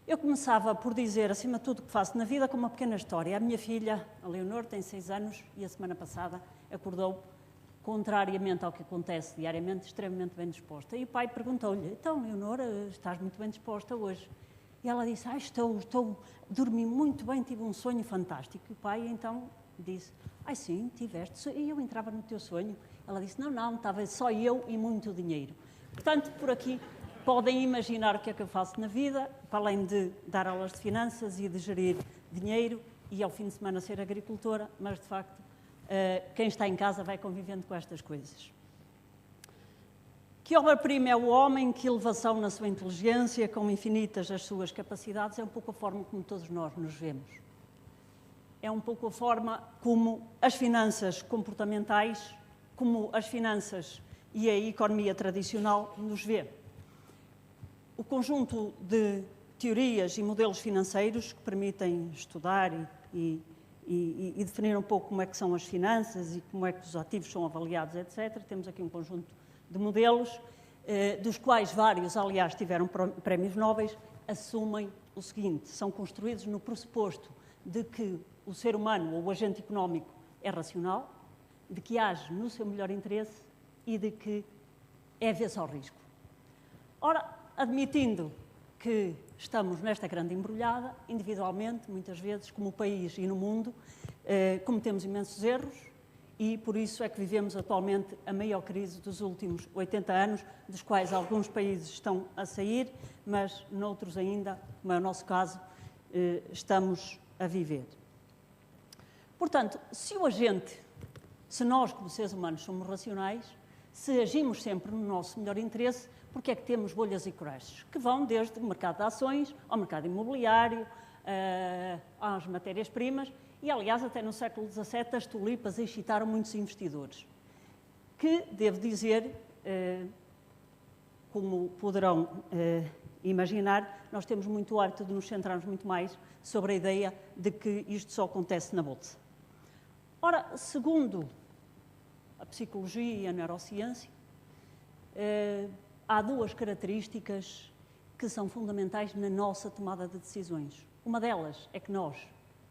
Eu começava por dizer, acima de tudo, o que faço na vida com uma pequena história. A minha filha, a Leonor, tem 6 anos e a semana passada acordou, contrariamente ao que acontece diariamente, extremamente bem disposta. E o pai perguntou-lhe, então, Leonor, estás muito bem disposta hoje? E ela disse, dormi muito bem, tive um sonho fantástico. E o pai, então, disse, sim, tiveste. E eu entrava no teu sonho? Ela disse, não, estava só eu e muito dinheiro. Portanto, por aqui podem imaginar o que é que eu faço na vida, para além de dar aulas de finanças e de gerir dinheiro e ao fim de semana ser agricultora, mas de facto quem está em casa vai convivendo com estas coisas. Que obra-prima é o homem, que elevação na sua inteligência, com infinitas as suas capacidades, é um pouco a forma como todos nós nos vemos. É um pouco a forma como as finanças comportamentais, como as finanças e a economia tradicional nos vê. O conjunto de teorias e modelos financeiros que permitem estudar e definir um pouco como é que são as finanças e como é que os ativos são avaliados, etc. Temos aqui um conjunto de modelos, dos quais vários, aliás, tiveram prémios Nobel, assumem o seguinte, são construídos no pressuposto de que o ser humano ou o agente económico é racional, de que age no seu melhor interesse e de que é avesso ao risco. Ora, admitindo que estamos nesta grande embrulhada, individualmente, muitas vezes, como país e no mundo, cometemos imensos erros e por isso é que vivemos atualmente a maior crise dos últimos 80 anos, dos quais alguns países estão a sair, mas noutros ainda, como é o nosso caso, estamos a viver. Portanto, se nós como seres humanos somos racionais, se agimos sempre no nosso melhor interesse, porque é que temos bolhas e crashes, que vão desde o mercado de ações, ao mercado imobiliário, às matérias-primas, e aliás até no século XVII as tulipas excitaram muitos investidores, que, devo dizer, como poderão imaginar, nós temos muito hábito de nos centrarmos muito mais sobre a ideia de que isto só acontece na Bolsa. Ora, segundo a psicologia e a neurociência, há 2 características que são fundamentais na nossa tomada de decisões. Uma delas é que nós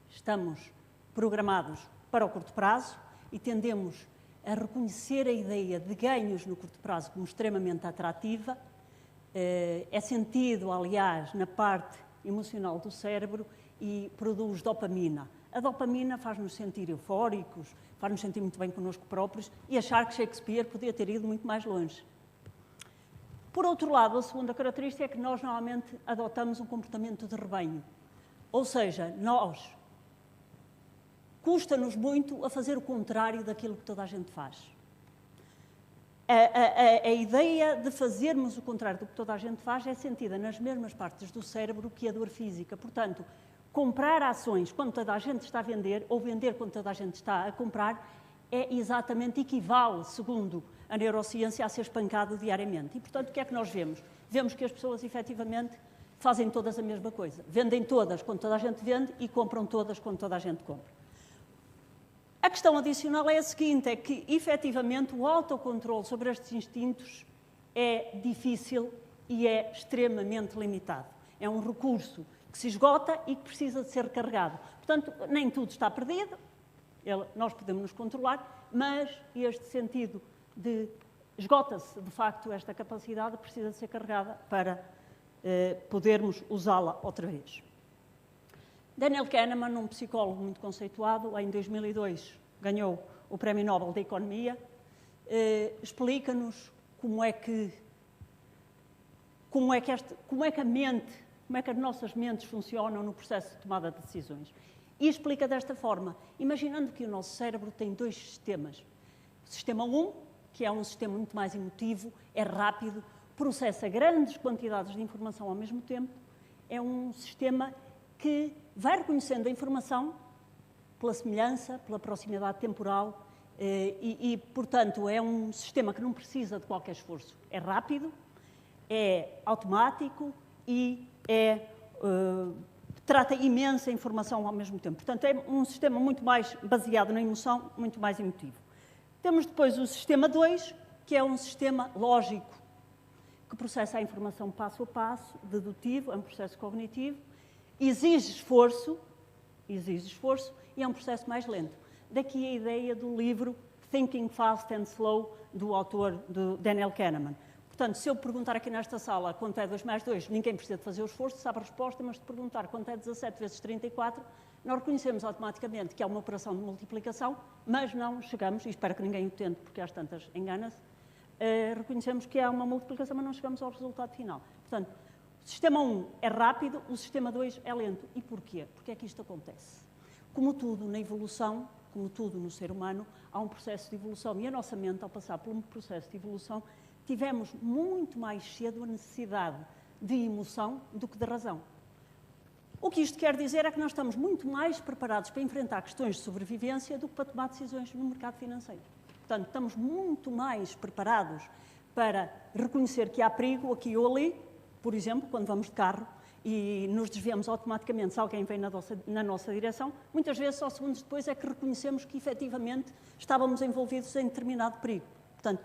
estamos programados para o curto prazo e tendemos a reconhecer a ideia de ganhos no curto prazo como extremamente atrativa. É sentido, aliás, na parte emocional do cérebro e produz dopamina. A dopamina faz-nos sentir eufóricos, faz-nos sentir muito bem connosco próprios e achar que Shakespeare podia ter ido muito mais longe. Por outro lado, a segunda característica é que nós normalmente adotamos um comportamento de rebanho. Ou seja, custa-nos muito a fazer o contrário daquilo que toda a gente faz. A ideia de fazermos o contrário do que toda a gente faz é sentida nas mesmas partes do cérebro que a dor física. Portanto, comprar ações quando toda a gente está a vender ou vender quando toda a gente está a comprar equivale, segundo a neurociência, a ser espancado diariamente. E, portanto, o que é que nós vemos? Vemos que as pessoas, efetivamente, fazem todas a mesma coisa. Vendem todas quando toda a gente vende e compram todas quando toda a gente compra. A questão adicional é a seguinte, é que, efetivamente, o autocontrole sobre estes instintos é difícil e é extremamente limitado. É um recurso que se esgota e que precisa de ser recarregado. Portanto, nem tudo está perdido, nós podemos nos controlar, mas este sentido de esgota-se, de facto, esta capacidade precisa de ser carregada para podermos usá-la outra vez. Daniel Kahneman, um psicólogo muito conceituado, em 2002 ganhou o Prémio Nobel da Economia, explica-nos como é que as nossas mentes funcionam no processo de tomada de decisões. E explica desta forma, imaginando que o nosso cérebro tem 2 sistemas. O sistema 1, que é um sistema muito mais emotivo, é rápido, processa grandes quantidades de informação ao mesmo tempo, é um sistema que vai reconhecendo a informação pela semelhança, pela proximidade temporal portanto, é um sistema que não precisa de qualquer esforço. É rápido, é automático e trata imensa informação ao mesmo tempo. Portanto, é um sistema muito mais baseado na emoção, muito mais emotivo. Temos depois o sistema 2, que é um sistema lógico, que processa a informação passo a passo, dedutivo, é um processo cognitivo, exige esforço e é um processo mais lento. Daqui a ideia do livro Thinking Fast and Slow, do autor do Daniel Kahneman. Portanto, se eu perguntar aqui nesta sala quanto é 2 mais 2, ninguém precisa de fazer o esforço, sabe a resposta, mas se perguntar quanto é 17 vezes 34, nós reconhecemos automaticamente que é uma operação de multiplicação, mas não chegamos, e espero que ninguém o tente, porque às tantas engana-se, reconhecemos que é uma multiplicação, mas não chegamos ao resultado final. Portanto, o sistema 1 é rápido, o sistema 2 é lento. E porquê? Porque é que isto acontece? Como tudo na evolução, como tudo no ser humano, há um processo de evolução. E a nossa mente, ao passar por um processo de evolução, tivemos muito mais cedo a necessidade de emoção do que de razão. O que isto quer dizer é que nós estamos muito mais preparados para enfrentar questões de sobrevivência do que para tomar decisões no mercado financeiro. Portanto, estamos muito mais preparados para reconhecer que há perigo aqui ou ali, por exemplo, quando vamos de carro e nos desviamos automaticamente se alguém vem na nossa direção, muitas vezes só segundos depois é que reconhecemos que efetivamente estávamos envolvidos em determinado perigo. Portanto,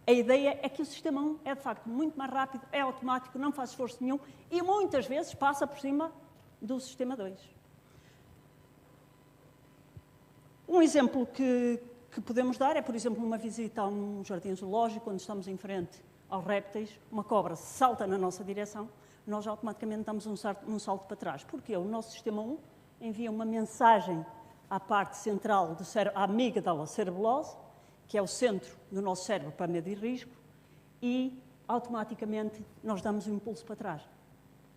a ideia é que o sistema 1 é de facto muito mais rápido, é automático, não faz esforço nenhum e muitas vezes passa por cima do sistema 2. Um exemplo que podemos dar é, por exemplo, uma visita a um jardim zoológico, quando estamos em frente aos répteis, uma cobra salta na nossa direção, nós automaticamente damos um salto para trás. Porque o nosso sistema 1 envia uma mensagem à parte central do cérebro, à amígdala cerebelosa, que é o centro do nosso cérebro para medo e risco, e automaticamente nós damos um impulso para trás.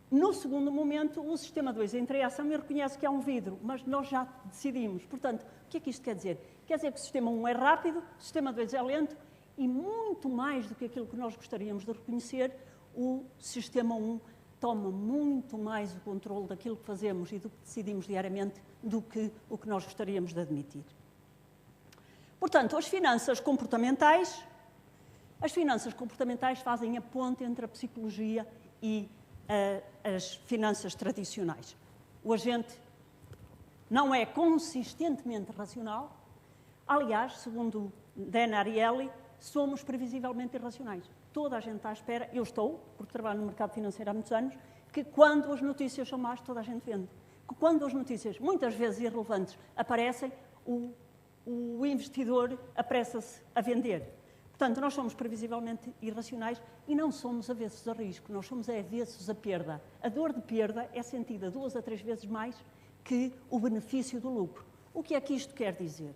No segundo momento, o sistema 2 entra em ação e reconhece que há um vidro, mas nós já decidimos. Portanto, o que é que isto quer dizer? Quer dizer que o sistema 1 é rápido, o sistema 2 é lento, e muito mais do que aquilo que nós gostaríamos de reconhecer, o sistema 1 toma muito mais o controle daquilo que fazemos e do que decidimos diariamente do que o que nós gostaríamos de admitir. Portanto, as finanças comportamentais fazem a ponte entre a psicologia e as finanças tradicionais. O agente não é consistentemente racional. Aliás, segundo Dan Ariely, somos previsivelmente irracionais. Toda a gente está à espera, eu estou, porque trabalho no mercado financeiro há muitos anos, que quando as notícias são más, toda a gente vende. Que quando as notícias, muitas vezes irrelevantes, aparecem, o investidor apressa-se a vender. Portanto, nós somos previsivelmente irracionais e não somos avessos a risco, nós somos avessos a perda. A dor de perda é sentida 2 a 3 vezes mais que o benefício do lucro. O que é que isto quer dizer?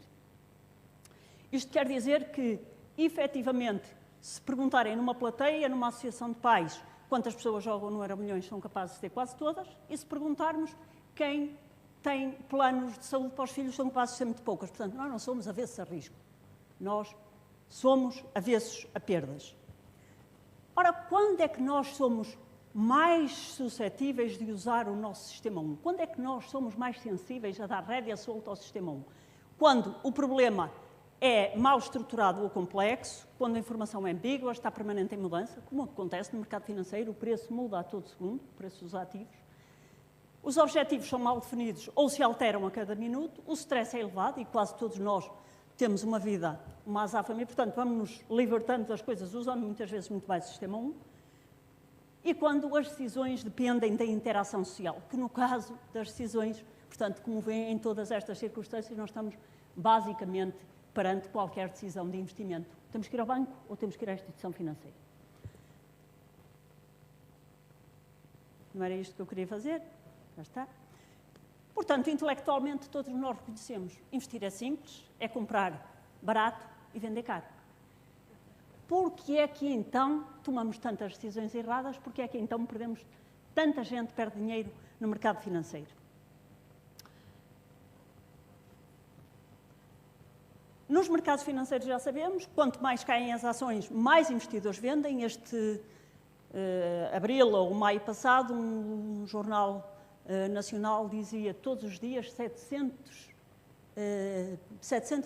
Isto quer dizer que, efetivamente, se perguntarem numa plateia, numa associação de pais, quantas pessoas jogam no Euromilhões, são capazes de ter quase todas, e se perguntarmos quem tem planos de saúde para os filhos, são capazes de ser muito poucas. Portanto, nós não somos avessos a risco. Nós somos avessos a perdas. Ora, quando é que nós somos mais suscetíveis de usar o nosso sistema 1? Quando é que nós somos mais sensíveis a dar rédea solta ao sistema 1? Quando o problema é mal estruturado ou complexo, quando a informação é ambígua, está permanente em mudança, como acontece no mercado financeiro, o preço muda a todo segundo, o preço dos ativos. Os objetivos são mal definidos ou se alteram a cada minuto, o stress é elevado e quase todos nós temos uma vida, uma azáfama, e, portanto, vamos nos libertando das coisas, usando muitas vezes muito mais o sistema 1. E quando as decisões dependem da interação social, que no caso das decisões, portanto, como veem em todas estas circunstâncias, nós estamos basicamente perante qualquer decisão de investimento. Temos que ir ao banco ou temos que ir à instituição financeira? Não era isto que eu queria fazer? Já está. Portanto, intelectualmente, todos nós reconhecemos. Investir é simples, é comprar barato e vender caro. Por que é que então tomamos tantas decisões erradas? Por que é que então perdemos tanta gente, perde dinheiro no mercado financeiro? Nos mercados financeiros já sabemos, quanto mais caem as ações, mais investidores vendem. Este abril ou maio passado, um jornal nacional dizia todos os dias 700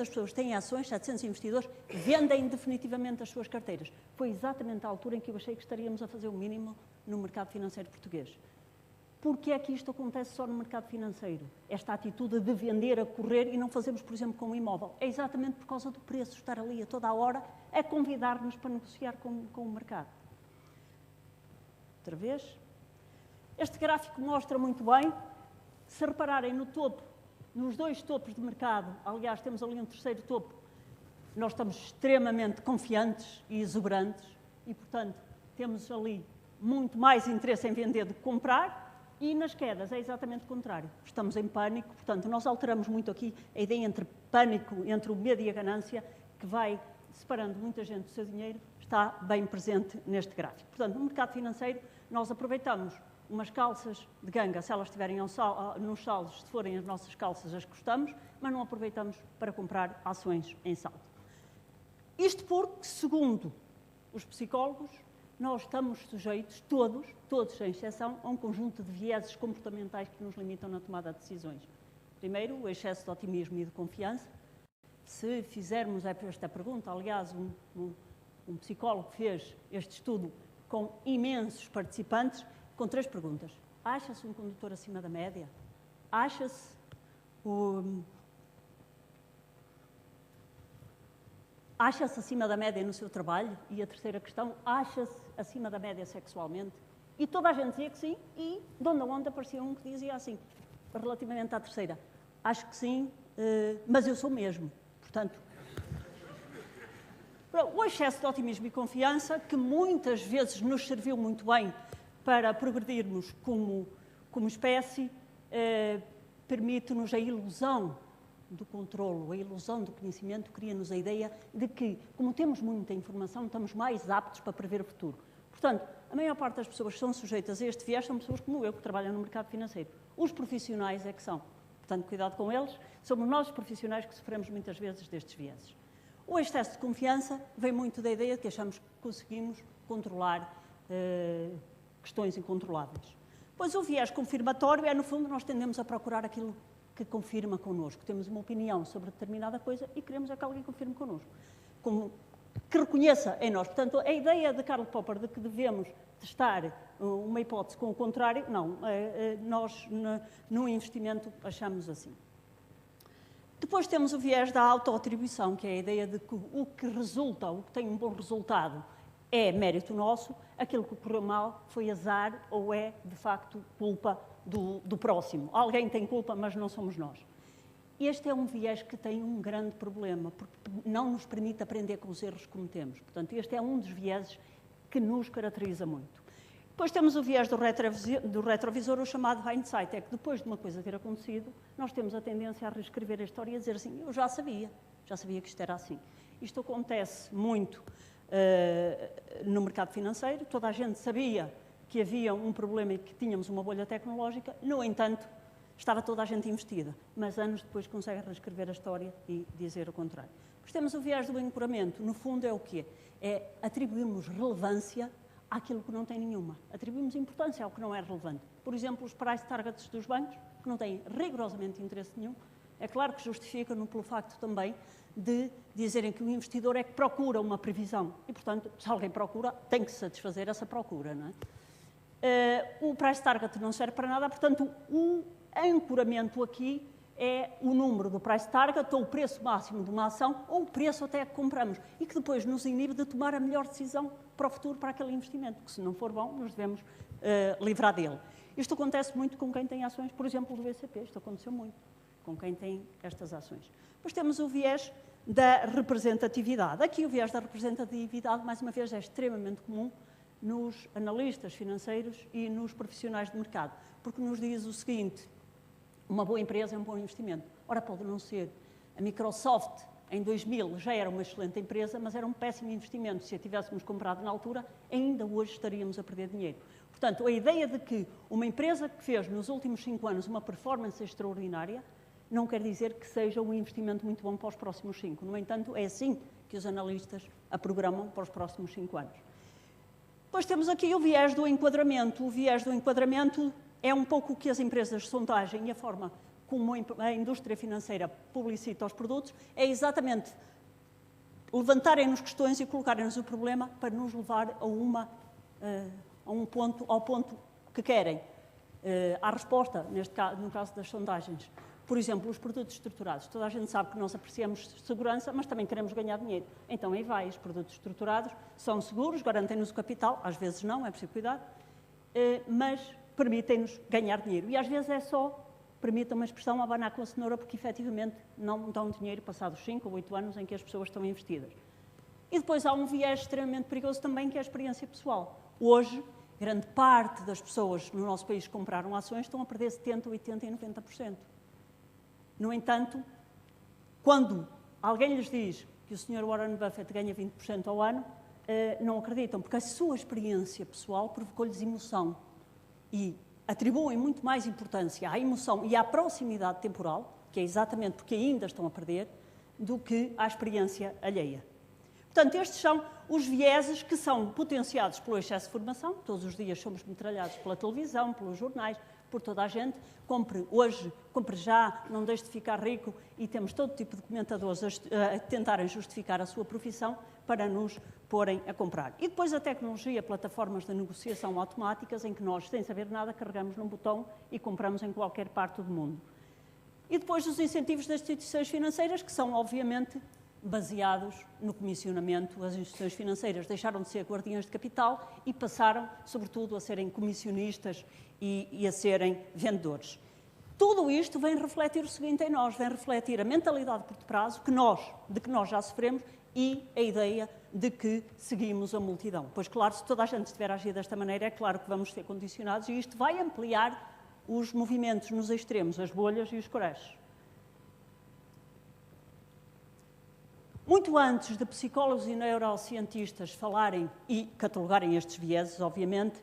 pessoas têm ações, 700 investidores vendem definitivamente as suas carteiras. Foi exatamente a altura em que eu achei que estaríamos a fazer o mínimo no mercado financeiro português. Porquê é que isto acontece só no mercado financeiro? Esta atitude de vender a correr e não fazemos, por exemplo, com o imóvel. É exatamente por causa do preço, estar ali a toda a hora a convidar-nos para negociar com o mercado. Outra vez. Este gráfico mostra muito bem Se repararem no topo, nos dois topos de mercado, aliás, temos ali um terceiro topo, nós estamos extremamente confiantes e exuberantes e, portanto, temos ali muito mais interesse em vender do que comprar, e nas quedas é exatamente o contrário. Estamos em pânico, portanto, nós alteramos muito aqui a ideia entre pânico, entre o medo e a ganância, que vai separando muita gente do seu dinheiro, está bem presente neste gráfico. Portanto, no mercado financeiro, nós aproveitamos umas calças de ganga, se elas estiverem nos saldos, se forem as nossas calças, as gostamos, mas não aproveitamos para comprar ações em saldo. Isto porque, segundo os psicólogos, nós estamos sujeitos, todos sem exceção, a um conjunto de vieses comportamentais que nos limitam na tomada de decisões. Primeiro, o excesso de otimismo e de confiança. Se fizermos esta pergunta, aliás, um psicólogo fez este estudo com imensos participantes, com 3 perguntas. Acha-se um condutor acima da média? Acha-se acima da média no seu trabalho? E a terceira questão, acha-se acima da média sexualmente? E toda a gente dizia que sim, e de onde a onde aparecia um que dizia assim, relativamente à terceira. Acho que sim, mas eu sou mesmo. Portanto, o excesso de otimismo e confiança, que muitas vezes nos serviu muito bem para progredirmos como espécie, permite-nos a ilusão do controlo, a ilusão do conhecimento, cria-nos a ideia de que, como temos muita informação, estamos mais aptos para prever o futuro. Portanto, a maior parte das pessoas que são sujeitas a este viés são pessoas como eu, que trabalham no mercado financeiro. Os profissionais é que são. Portanto, cuidado com eles. Somos nós, os profissionais, que sofremos muitas vezes destes vieses. O excesso de confiança vem muito da ideia de que achamos que conseguimos controlar questões incontroláveis. Pois o viés confirmatório é, no fundo, nós tendemos a procurar aquilo que confirma connosco. Temos uma opinião sobre determinada coisa e queremos que alguém confirme connosco. Que reconheça em nós. Portanto, a ideia de Karl Popper de que devemos testar uma hipótese com o contrário, não. Nós, no investimento, achamos assim. Depois temos o viés da autoatribuição, que é a ideia de que o que resulta, o que tem um bom resultado, é mérito nosso, aquilo que correu mal foi azar ou é, de facto, culpa do próximo. Alguém tem culpa, mas não somos nós. Este é um viés que tem um grande problema, porque não nos permite aprender com os erros que cometemos. Portanto, este é um dos vieses que nos caracteriza muito. Depois temos o viés do retrovisor, o chamado hindsight, é que depois de uma coisa ter acontecido, nós temos a tendência a reescrever a história e a dizer assim, eu já sabia que isto era assim. Isto acontece muito no mercado financeiro, toda a gente sabia que havia um problema e que tínhamos uma bolha tecnológica, no entanto, estava toda a gente investida, mas anos depois consegue reescrever a história e dizer o contrário. Depois temos o viés do ancoramento, no fundo é o quê? É atribuirmos relevância àquilo que não tem nenhuma. Atribuímos importância ao que não é relevante. Por exemplo, os price targets dos bancos, que não têm rigorosamente interesse nenhum, é claro que justificam-no pelo facto também de dizerem que o investidor é que procura uma previsão. E, portanto, se alguém procura, tem que satisfazer essa procura, não é? O price target não serve para nada, portanto, o ancoramento aqui é o número do price target, ou o preço máximo de uma ação, ou o preço até que compramos, e que depois nos inibe de tomar a melhor decisão para o futuro, para aquele investimento, que se não for bom, nos devemos livrar dele. Isto acontece muito com quem tem ações, por exemplo, do BCP, isto aconteceu muito com quem tem estas ações. Depois temos o viés da representatividade. Aqui o viés da representatividade, mais uma vez, é extremamente comum nos analistas financeiros e nos profissionais de mercado, porque nos diz o seguinte, uma boa empresa é um bom investimento. Ora, pode não ser. A Microsoft, em 2000, já era uma excelente empresa, mas era um péssimo investimento. Se a tivéssemos comprado na altura, ainda hoje estaríamos a perder dinheiro. Portanto, a ideia de que uma empresa que fez nos últimos 5 anos uma performance extraordinária não quer dizer que seja um investimento muito bom para os próximos 5. No entanto, é assim que os analistas a programam para os próximos 5 anos. Depois temos aqui o viés do enquadramento. O viés do enquadramento é um pouco o que as empresas de sondagem e a forma como a indústria financeira publicita os produtos, é exatamente levantarem-nos questões e colocarem-nos o problema para nos levar ao ponto que querem. À resposta, no caso das sondagens. Por exemplo, os produtos estruturados. Toda a gente sabe que nós apreciamos segurança, mas também queremos ganhar dinheiro. Então, aí vai, os produtos estruturados são seguros, garantem-nos o capital, às vezes não, é preciso cuidar, mas permitem-nos ganhar dinheiro. E às vezes é só permitam uma expressão, abanar com a cenoura, porque efetivamente não dão dinheiro passados 5 ou 8 anos em que as pessoas estão investidas. E depois há um viés extremamente perigoso também, que é a experiência pessoal. Hoje, grande parte das pessoas no nosso país que compraram ações estão a perder 70%, 80% e 90%. No entanto, quando alguém lhes diz que o Sr. Warren Buffett ganha 20% ao ano, não acreditam, porque a sua experiência pessoal provocou-lhes emoção e atribuem muito mais importância à emoção e à proximidade temporal, que é exatamente porque ainda estão a perder, do que à experiência alheia. Portanto, estes são os vieses que são potenciados pelo excesso de formação. Todos os dias somos metralhados pela televisão, pelos jornais, por toda a gente. Compre hoje, compre já, não deixe de ficar rico, e temos todo tipo de comentadores a tentarem justificar a sua profissão para nos porem a comprar. E depois a tecnologia, plataformas de negociação automáticas, em que nós, sem saber nada, carregamos num botão e compramos em qualquer parte do mundo. E depois os incentivos das instituições financeiras, que são, obviamente, baseados no comissionamento. As instituições financeiras deixaram de ser guardiãs de capital e passaram, sobretudo, a serem comissionistas e a serem vendedores. Tudo isto vem refletir o seguinte em nós, vem refletir a mentalidade de curto prazo de que nós já sofremos, e a ideia de que seguimos a multidão. Pois, claro, se toda a gente estiver a agir desta maneira, é claro que vamos ser condicionados, e isto vai ampliar os movimentos nos extremos, as bolhas e os crashes. Muito antes de psicólogos e neurocientistas falarem e catalogarem estes vieses, obviamente,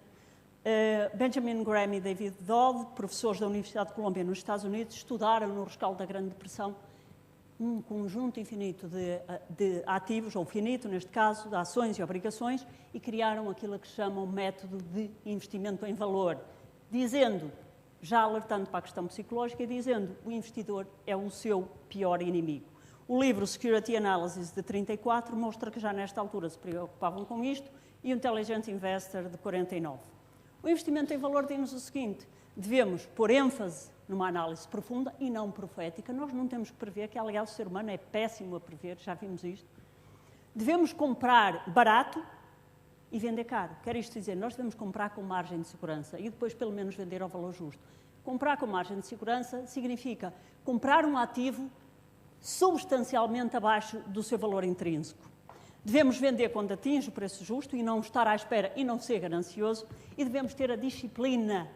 Benjamin Graham e David Dodd, professores da Universidade de Colômbia nos Estados Unidos, estudaram no rescaldo da Grande Depressão um conjunto infinito de ativos, ou finito neste caso, de ações e obrigações, e criaram aquilo que chamam método de investimento em valor, dizendo, já alertando para a questão psicológica, dizendo que o investidor é o seu pior inimigo. O livro Security Analysis, de 34, mostra que já nesta altura se preocupavam com isto, e o Intelligent Investor, de 49. O investimento em valor diz-nos o seguinte: devemos pôr ênfase numa análise profunda e não profética. Nós não temos que prever, que aliás o ser humano é péssimo a prever, já vimos isto. Devemos comprar barato e vender caro. Quer isto dizer, nós devemos comprar com margem de segurança e depois pelo menos vender ao valor justo. Comprar com margem de segurança significa comprar um ativo substancialmente abaixo do seu valor intrínseco. Devemos vender quando atinge o preço justo e não estar à espera e não ser ganancioso, e devemos ter a disciplina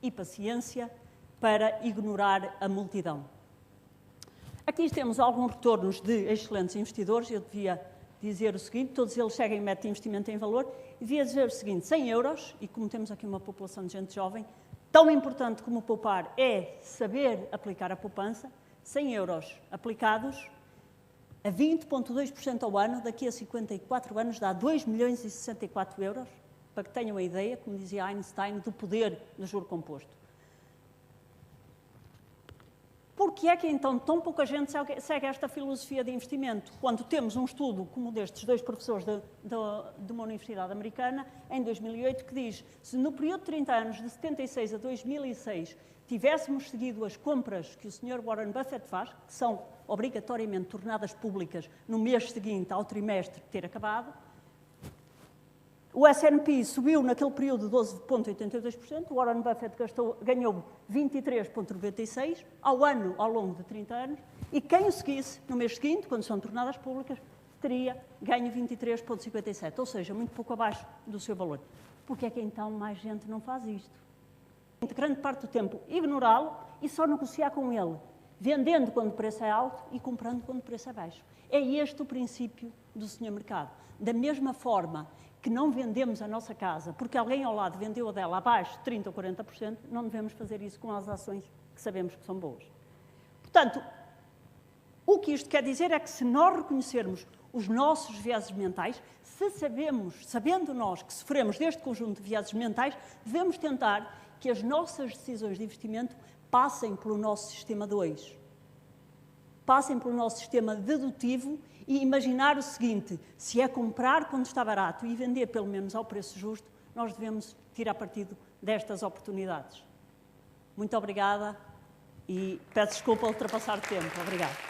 e paciência para ignorar a multidão. Aqui temos alguns retornos de excelentes investidores. Eu devia dizer o seguinte: todos eles seguem método de investimento em valor, e devia dizer o seguinte: 100 euros, e como temos aqui uma população de gente jovem, tão importante como poupar é saber aplicar a poupança. 100 euros aplicados a 20,2% ao ano, daqui a 54 anos dá 2 milhões e 64 euros, para que tenham a ideia, como dizia Einstein, do poder do juro composto. Por que é que então tão pouca gente segue esta filosofia de investimento, quando temos um estudo como destes dois professores de uma universidade americana, em 2008, que diz: se no período de 30 anos, de 76 a 2006, tivéssemos seguido as compras que o Sr. Warren Buffett faz, que são obrigatoriamente tornadas públicas no mês seguinte ao trimestre ter acabado, o S&P subiu naquele período 12,82%, o Warren Buffett ganhou 23,96% ao ano, ao longo de 30 anos, e quem o seguisse no mês seguinte, quando são tornadas públicas, teria ganho 23,57%, ou seja, muito pouco abaixo do seu valor. Por que é que então mais gente não faz isto? Grande parte do tempo ignorá-lo e só negociar com ele, vendendo quando o preço é alto e comprando quando o preço é baixo. É este o princípio do senhor mercado. Da mesma forma que não vendemos a nossa casa porque alguém ao lado vendeu a dela abaixo de 30% ou 40%, não devemos fazer isso com as ações que sabemos que são boas. Portanto, o que isto quer dizer é que se nós reconhecermos os nossos vieses mentais, se sabendo nós que sofremos deste conjunto de vieses mentais, devemos tentar que as nossas decisões de investimento passem pelo nosso sistema 2. Passem pelo nosso sistema dedutivo e imaginar o seguinte: se é comprar quando está barato e vender pelo menos ao preço justo, nós devemos tirar partido destas oportunidades. Muito obrigada e peço desculpa ao ultrapassar o tempo. Obrigada.